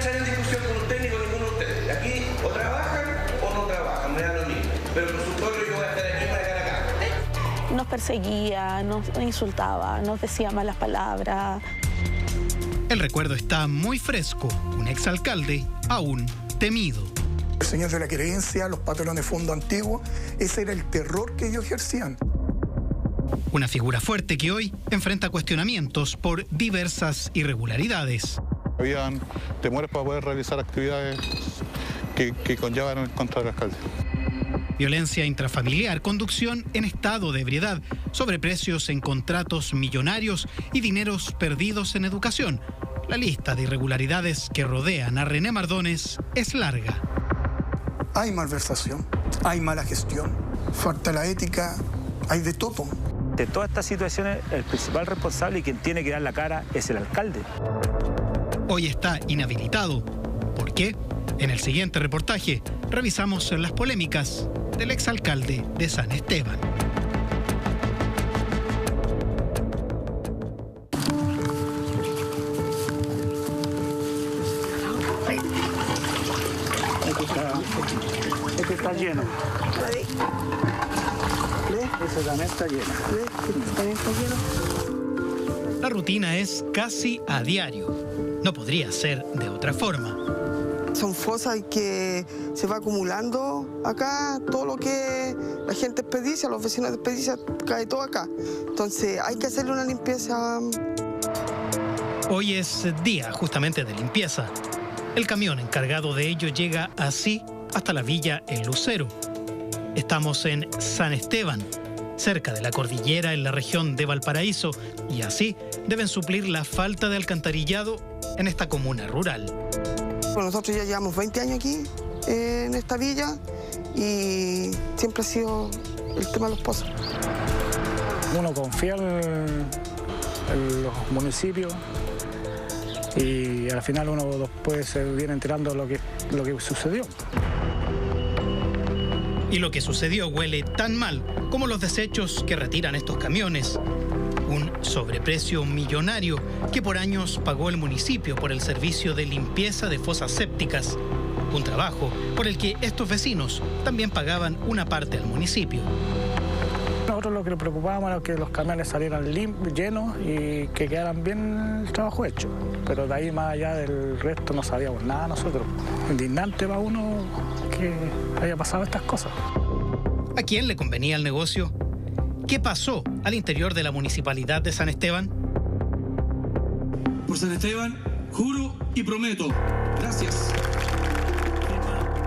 entrar en discusión con usted ni con ninguno de ustedes. Aquí o trabajan o no trabajan, me da lo mismo. Pero por supuesto yo voy a estar aquí para llegar acá. Nos perseguía, nos insultaba, nos decía malas palabras. El recuerdo está muy fresco. Un exalcalde aún temido. El señor de la creencia, los patrones fondo antiguos, ese era el terror que ellos ejercían. Una figura fuerte que hoy enfrenta cuestionamientos por diversas irregularidades. Habían temores para poder realizar actividades que conllevan en contra del alcalde. Violencia intrafamiliar, conducción en estado de ebriedad, sobreprecios en contratos millonarios y dineros perdidos en educación. La lista de irregularidades que rodean a René Mardones es larga. Hay malversación, hay mala gestión, falta la ética, hay de todo. De todas estas situaciones, el principal responsable y quien tiene que dar la cara es el alcalde. Hoy está inhabilitado. ¿Por qué? En el siguiente reportaje revisamos las polémicas del exalcalde de San Esteban. Este está lleno. Ese también está lleno. La rutina es casi a diario. No podría ser de otra forma. Son fosas que se va acumulando acá, todo lo que la gente desperdicia, los vecinos desperdician, cae todo acá. Entonces hay que hacerle una limpieza. Hoy es día justamente de limpieza. El camión encargado de ello llega así hasta la villa El Lucero. Estamos en San Esteban, cerca de la cordillera en la región de Valparaíso, y así deben suplir la falta de alcantarillado en esta comuna rural. Bueno, nosotros ya llevamos 20 años aquí en esta villa y siempre ha sido el tema de los pozos. Uno confía en los municipios y al final uno después se viene enterando lo que sucedió. Y lo que sucedió huele tan mal como los desechos que retiran estos camiones. Un sobreprecio millonario que por años pagó el municipio por el servicio de limpieza de fosas sépticas. Un trabajo por el que estos vecinos también pagaban una parte al municipio. Nosotros lo que nos preocupábamos era que los camiones salieran llenos y que quedaran bien el trabajo hecho. Pero de ahí más allá del resto no sabíamos nada nosotros. Indignante para uno que haya pasado estas cosas. ¿A quién le convenía el negocio? ¿Qué pasó al interior de la municipalidad de San Esteban? Por San Esteban, juro y prometo. Gracias.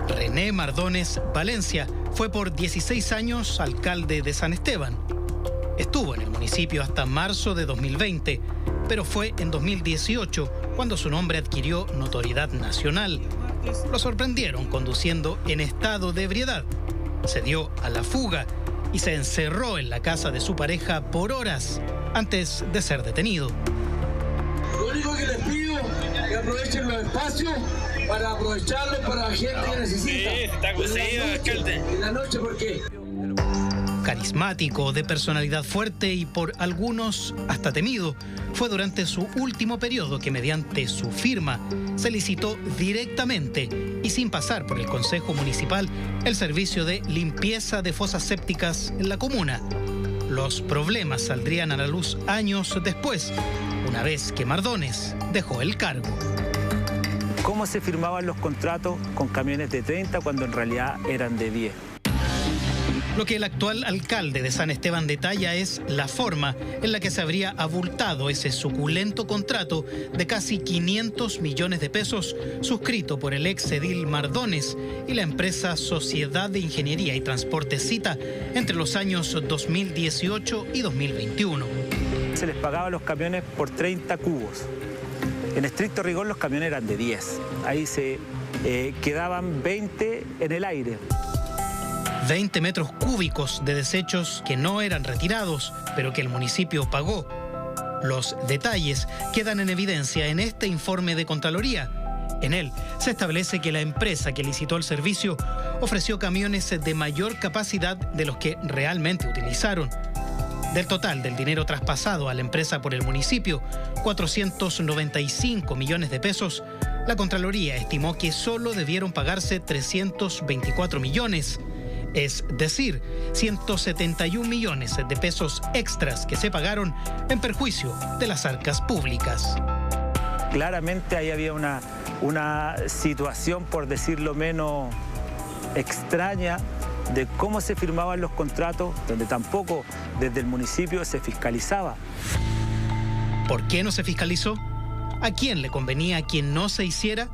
René Mardones Valencia fue por 16 años alcalde de San Esteban. Estuvo en el municipio hasta marzo de 2020, pero fue en 2018 cuando su nombre adquirió notoriedad nacional. Lo sorprendieron conduciendo en estado de ebriedad. Se dio a la fuga y se encerró en la casa de su pareja por horas antes de ser detenido. Lo único que les pido es que aprovechen los espacios para aprovecharlos para la gente que necesita. Sí, está conseguido, alcalde. En la noche, ¿por qué? Carismático, de personalidad fuerte y por algunos hasta temido, fue durante su último periodo que mediante su firma se licitó directamente y sin pasar por el Consejo Municipal el servicio de limpieza de fosas sépticas en la comuna. Los problemas saldrían a la luz años después, una vez que Mardones dejó el cargo. ¿Cómo se firmaban los contratos con camiones de 30 cuando en realidad eran de 10? Lo que el actual alcalde de San Esteban detalla es la forma en la que se habría abultado ese suculento contrato de casi 500 millones de pesos suscrito por el ex edil Mardones y la empresa Sociedad de Ingeniería y Transporte Cita entre los años 2018 y 2021. Se les pagaba a los camiones por 30 cubos. En estricto rigor los camiones eran de 10. Ahí se quedaban 20 en el aire. 20 metros cúbicos de desechos que no eran retirados, pero que el municipio pagó. Los detalles quedan en evidencia en este informe de Contraloría. En él se establece que la empresa que licitó el servicio ofreció camiones de mayor capacidad de los que realmente utilizaron. Del total del dinero traspasado a la empresa por el municipio, 495 millones de pesos La Contraloría estimó que solo debieron pagarse 324 millones, es decir, 171 millones de pesos extras que se pagaron en perjuicio de las arcas públicas. Claramente ahí había una situación, por decirlo menos, extraña de cómo se firmaban los contratos, donde tampoco desde el municipio se fiscalizaba. ¿Por qué no se fiscalizó? ¿A quién le convenía que no se hiciera?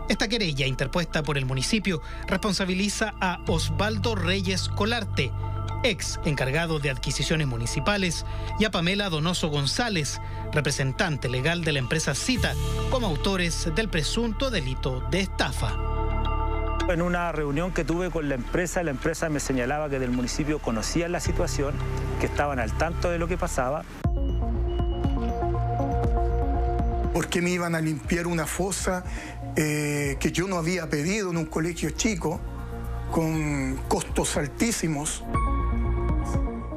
Esta querella interpuesta por el municipio responsabiliza a Osvaldo Reyes Colarte, ex encargado de adquisiciones municipales, y a Pamela Donoso González, representante legal de la empresa Cita, como autores del presunto delito de estafa. En una reunión que tuve con la empresa me señalaba que del municipio conocían la situación, que estaban al tanto de lo que pasaba. ¿Por qué me iban a limpiar una fosa que yo no había pedido en un colegio chico, con costos altísimos?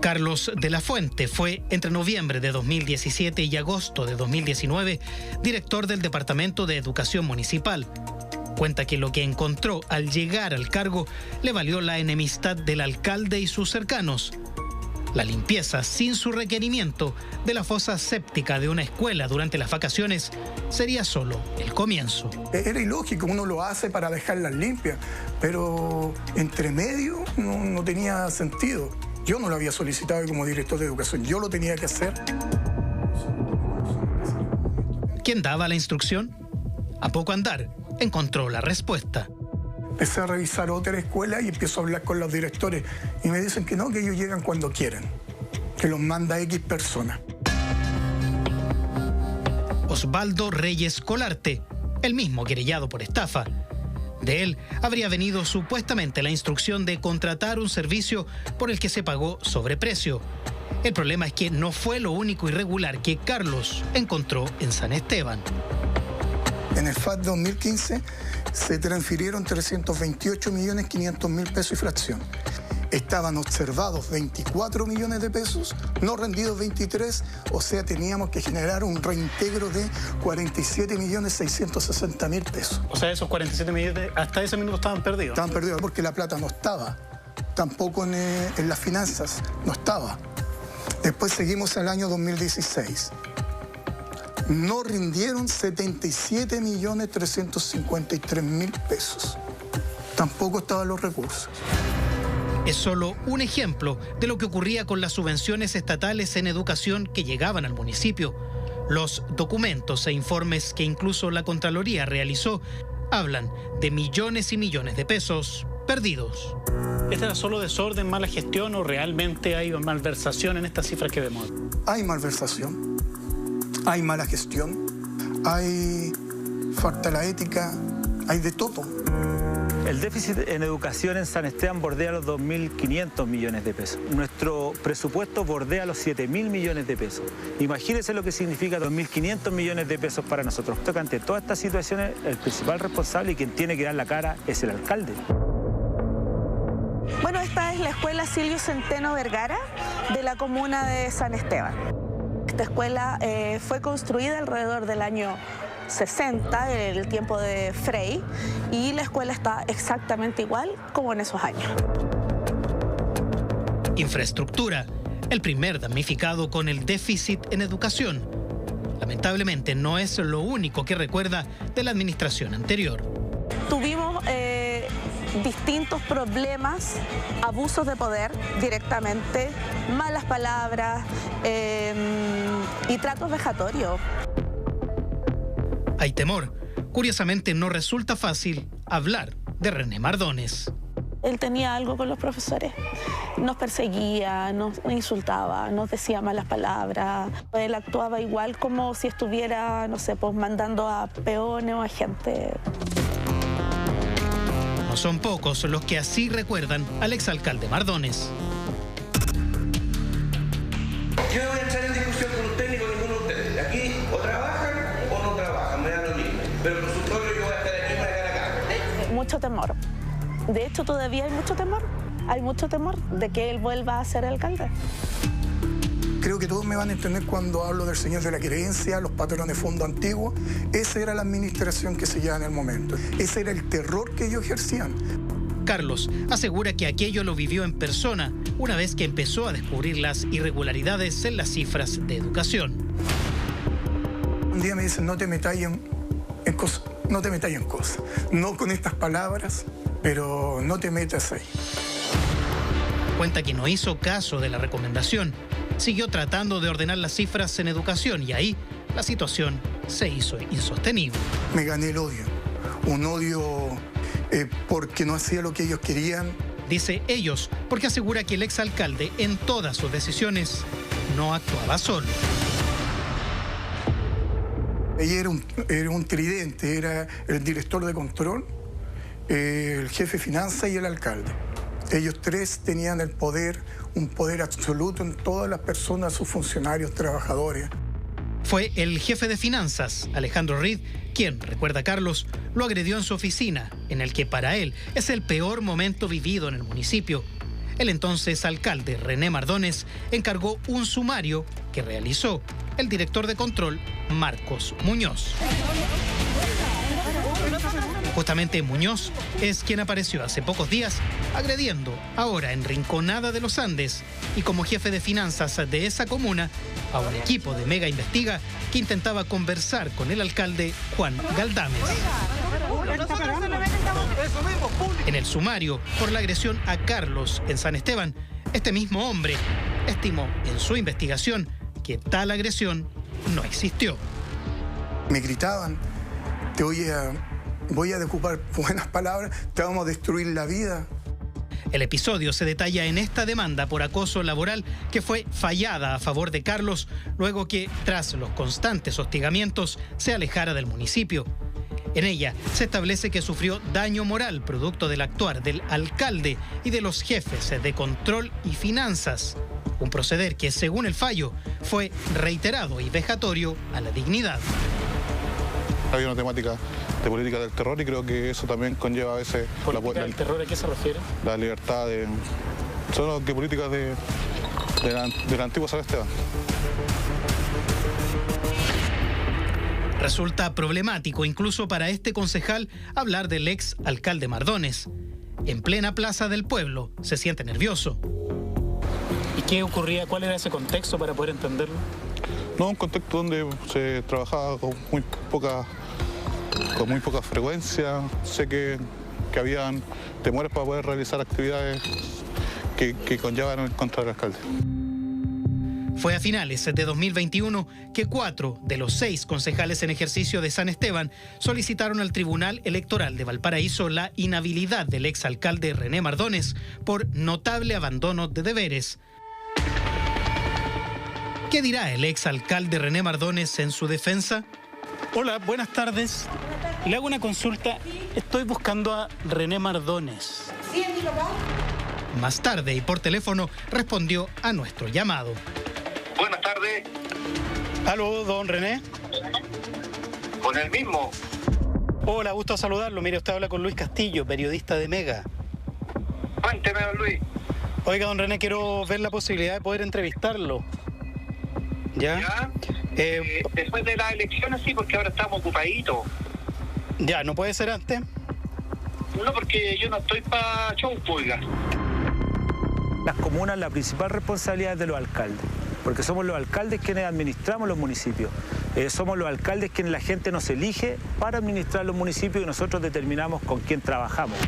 Carlos de la Fuente fue, entre noviembre de 2017 y agosto de 2019, director del Departamento de Educación Municipal. Cuenta que lo que encontró al llegar al cargo le valió la enemistad del alcalde y sus cercanos. La limpieza, sin su requerimiento, de la fosa séptica de una escuela durante las vacaciones sería solo el comienzo. Era ilógico, uno lo hace para dejarlas limpias, pero entre medio no tenía sentido. Yo no lo había solicitado como director de educación, yo lo tenía que hacer. ¿Quién daba la instrucción? A poco andar, encontró la respuesta. Empecé a revisar otra escuela y empiezo a hablar con los directores. Y me dicen que no, que ellos llegan cuando quieren, que los manda X persona. Osvaldo Reyes Colarte, el mismo querellado por estafa. De él habría venido supuestamente la instrucción de contratar un servicio por el que se pagó sobreprecio. El problema es que no fue lo único irregular que Carlos encontró en San Esteban. En el FAT 2015 se transfirieron 328.500.000 pesos y fracción. Estaban observados 24 millones de pesos, no rendidos 23, o sea, teníamos que generar un reintegro de 47.660.000 pesos. O sea, esos 47 millones hasta ese minuto estaban perdidos. Estaban perdidos porque la plata no estaba, tampoco en las finanzas no estaba. Después seguimos al año 2016. No rindieron 77.353.000 pesos. Tampoco estaban los recursos. Es solo un ejemplo de lo que ocurría con las subvenciones estatales en educación que llegaban al municipio. Los documentos e informes que incluso la Contraloría realizó hablan de millones y millones de pesos perdidos. ¿Este era solo desorden, mala gestión o realmente hay malversación en estas cifras que vemos? Hay malversación, hay mala gestión, hay falta la ética, hay de todo. El déficit en educación en San Esteban bordea los 2.500 millones de pesos. Nuestro presupuesto bordea los 7.000 millones de pesos. Imagínense lo que significa 2.500 millones de pesos para nosotros. Ante todas estas situaciones, el principal responsable y quien tiene que dar la cara es el alcalde. Bueno, esta es la escuela Silvio Centeno Vergara de la comuna de San Esteban. Esta escuela fue construida alrededor del año 60, en el tiempo de Frey, y la escuela está exactamente igual como en esos años. Infraestructura, el primer damnificado con el déficit en educación. Lamentablemente no es lo único que recuerda de la administración anterior. Tuvimos distintos problemas, abusos de poder directamente, malas palabras y tratos vejatorios. Hay temor. Curiosamente no resulta fácil hablar de René Mardones. Él tenía algo con los profesores. Nos perseguía, nos insultaba, nos decía malas palabras. Él actuaba igual como si estuviera, no sé, pues mandando a peones o a gente. No son pocos los que así recuerdan al exalcalde Mardones. Yo no voy a entrar en discusión con usted ni con ninguno de ustedes. Aquí o trabajan o no trabajan, me da lo mismo. Pero el consultorio yo voy a estar aquí para cara a cara. Mucho temor. De hecho, todavía hay mucho temor. Hay mucho temor de que él vuelva a ser alcalde. Creo que todos me van a entender cuando hablo del señor de la querencia, los patrones de fondo antiguos. Esa era la administración que se llevaba en el momento. Ese era el terror que ellos ejercían. Carlos asegura que aquello lo vivió en persona una vez que empezó a descubrir las irregularidades en las cifras de educación. Un día me dicen, no te metáis en cosas, no te metáis en cosas. No con estas palabras, pero no te metas ahí. Cuenta que no hizo caso de la recomendación. Siguió tratando de ordenar las cifras en educación y ahí la situación se hizo insostenible. Me gané el odio. Un odio porque no hacía lo que ellos querían. Dice ellos, porque asegura que el exalcalde en todas sus decisiones no actuaba solo. Ella era un tridente, era el director de control, el jefe de finanzas y el alcalde. Ellos tres tenían el poder, un poder absoluto en todas las personas, sus funcionarios, trabajadores. Fue el jefe de finanzas, Alejandro Reed, quien, recuerda Carlos, lo agredió en su oficina, en el que para él es el peor momento vivido en el municipio. El entonces alcalde René Mardones encargó un sumario que realizó el director de control, Marcos Muñoz. Justamente Muñoz es quien apareció hace pocos días agrediendo, ahora en Rinconada de los Andes, y como jefe de finanzas de esa comuna, a un equipo de Mega Investiga que intentaba conversar con el alcalde Juan Galdames. En el sumario por la agresión a Carlos en San Esteban, este mismo hombre estimó en su investigación que tal agresión no existió. Me gritaban, voy a ocupar buenas palabras, te vamos a destruir la vida. El episodio se detalla en esta demanda por acoso laboral que fue fallada a favor de Carlos luego que, tras los constantes hostigamientos, se alejara del municipio. En ella se establece que sufrió daño moral producto del actuar del alcalde y de los jefes de control y finanzas. Un proceder que, según el fallo, fue reiterado y vejatorio a la dignidad. Había una temática de política del terror y creo que eso también conlleva a veces... ¿Política del terror a qué se refiere? La libertad de... Son de políticas de la antigua San Esteban. Resulta problemático incluso para este concejal hablar del ex alcalde Mardones. En plena plaza del pueblo se siente nervioso. ¿Y qué ocurría? ¿Cuál era ese contexto para poder entenderlo? No, un contexto donde se trabajaba con muy poca frecuencia. Sé que habían temores para poder realizar actividades que conllevaron en contra del alcalde. Fue a finales de 2021 que 4 de los 6 concejales en ejercicio de San Esteban solicitaron al Tribunal Electoral de Valparaíso la inhabilidad del exalcalde René Mardones por notable abandono de deberes. ¿Qué dirá el exalcalde René Mardones en su defensa? Hola, buenas tardes. Le hago una consulta. Estoy buscando a René Mardones. Sí, es mi papá. Más tarde y por teléfono respondió a nuestro llamado. Buenas tardes. Aló, don René. Con el mismo. Hola, gusto saludarlo. Mire, usted habla con Luis Castillo, periodista de Mega. Cuénteme, don Luis. Oiga, don René, quiero ver la posibilidad de poder entrevistarlo. ¿Ya? ¿Ya? Después de las elecciones sí, porque ahora estamos ocupaditos. Ya, ¿no puede ser antes? No, porque yo no estoy para show, oiga. Las comunas, la principal responsabilidad es de los alcaldes, porque somos los alcaldes quienes administramos los municipios. Somos los alcaldes quienes la gente nos elige para administrar los municipios y nosotros determinamos con quién trabajamos.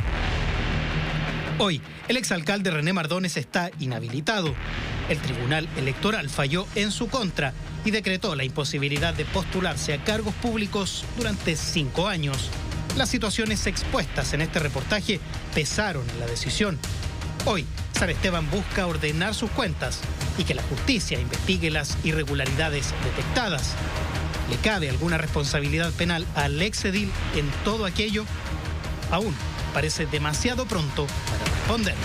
Hoy, el exalcalde René Mardones está inhabilitado. El Tribunal Electoral falló en su contra y decretó la imposibilidad de postularse a cargos públicos durante 5 años. Las situaciones expuestas en este reportaje pesaron en la decisión. Hoy, San Esteban busca ordenar sus cuentas y que la justicia investigue las irregularidades detectadas. ¿Le cabe alguna responsabilidad penal al exedil en todo aquello? Aún parece demasiado pronto para responder.